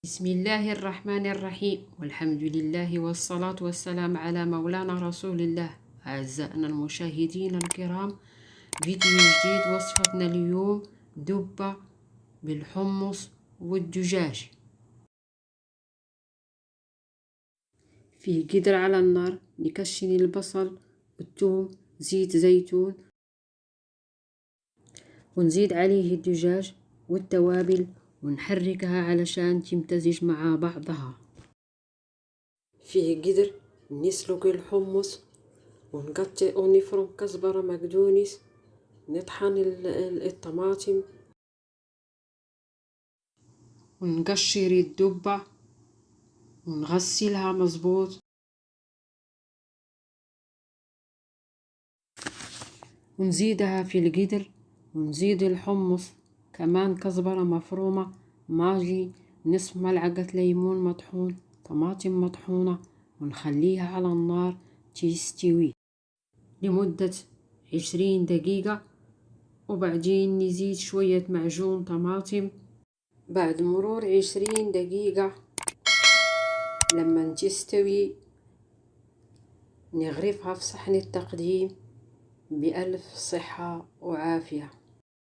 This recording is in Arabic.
بسم الله الرحمن الرحيم، والحمد لله والصلاة والسلام على مولانا رسول الله. أعزائنا المشاهدين الكرام، فيديو جديد. وصفتنا اليوم دبة بالحمص والدجاج. فيه قدر على النار، نكشن البصل والثوم، زيت زيتون، ونزيد عليه الدجاج والتوابل ونحركها علشان تمتزج مع بعضها. فيه قدر نسلق الحمص ونقطع ونفرم كزبرة مقدونس، نطحن الطماطم ونقشر الدبة ونغسلها مظبوط، ونزيدها في القدر، ونزيد الحمص كمان كزبرة مفرومة، ماجي، نصف ملعقة ليمون مطحون، طماطم مطحونة، ونخليها على النار تستوي لمدة 20 دقيقة. وبعدين نزيد شوية معجون طماطم. بعد مرور 20 دقيقة لما تستوي نغرفها في صحن التقديم بألف صحة وعافية.